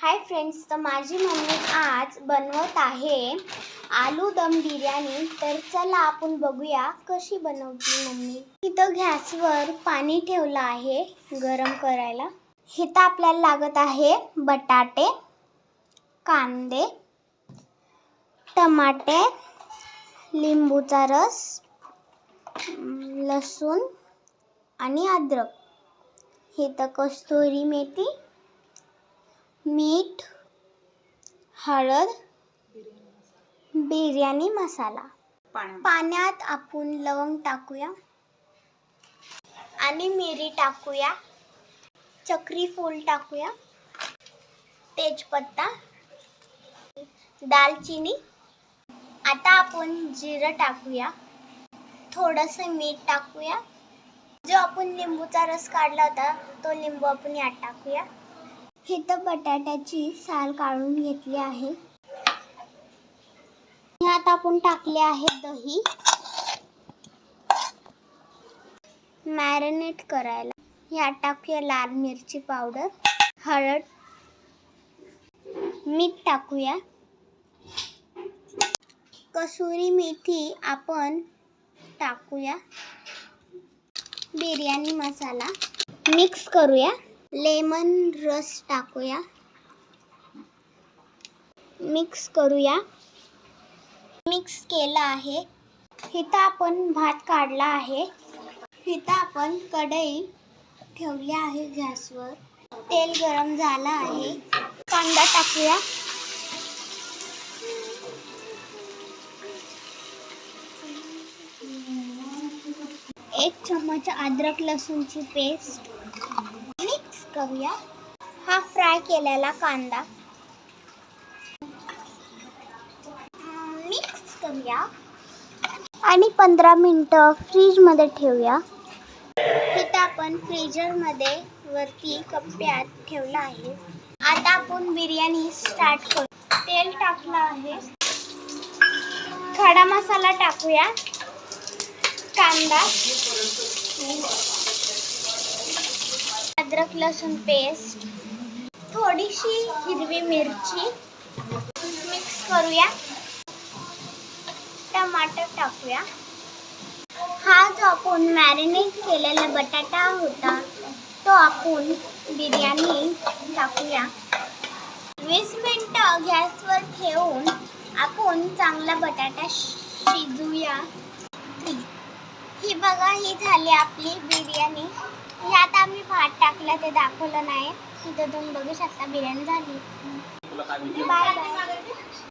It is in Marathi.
हाय फ्रेंड्स, तर माझी मम्मी आज बनवत आहे आलू दम बिर्याणी. तर चला आपण बघूया कशी बनवते मम्मी. इथं गॅसवर पाणी ठेवलं आहे गरम करायला. इथं आपल्याला लागत आहे बटाटे, कांदे, टमाटे, लिंबूचा रस, लसूण आणि अद्रक. इथं कस्तुरी मेथी, मीठ, हळद, बिर्याणी मसाला. पाण्यात आपण लवंग टाकूया आणि मिरी टाकूया, चक्री फूल टाकूया, तेजपत्ता, दालचिनी. आता आपण जिरं टाकूया, थोडंसं मीठ टाकूया. जो आपण लिंबूचा रस काढला होता तो लिंबू आपण यात टाकूया. इथं बटाट्याची साल काढून घेतली आहे. यात आपण टाकले आहे दही मॅरिनेट करायला. यात टाकूया लाल मिरची पावडर, हळद, मीठ टाकूया, कसुरी मेथी आपण टाकूया, बिर्याणी मसाला मिक्स करूया, लेमन रस टाकूया, मिक्स करूया. मिक्स केला आहे. इथं आपण भात काढला आहे. इथं आपण कढई ठेवली आहे गॅसवर. तेल गरम झालं आहे. कांदा टाकूया, एक चम्मच अद्रक लसूणची पेस्ट मिक्स करूया. हा फ्राय केलेला कांदा मिक्स करूया आणि 15 मिनिटं फ्रीजमध्ये ठेवूया. इथं आपण फ्रीजरमध्ये वरती कप्प्यात ठेवला आहे. आता आपण बिर्याणी स्टार्ट करू. तेल टाकलं आहे. खडा मसाला टाकूया, कांदा, अद्रक लसूण पेस्ट, थोडीशी हिरवी मिरची मिक्स करूया. टमाटर टाकूया. हा जो आपण मॅरिनेट केलेला बटाटा होता तो आपण बिर्याणी टाकूया. 20 मिनिटं गॅसवर ठेवून आपण चांगला बटाटा शिजूया. ही बघा, ही झाली आपली बिर्याणी. ह्यात आम्ही भात टाकला, ते दाखवलं नाही. तिथं तुम्ही बघू शकता बिर्याणी झाली. Bye bye.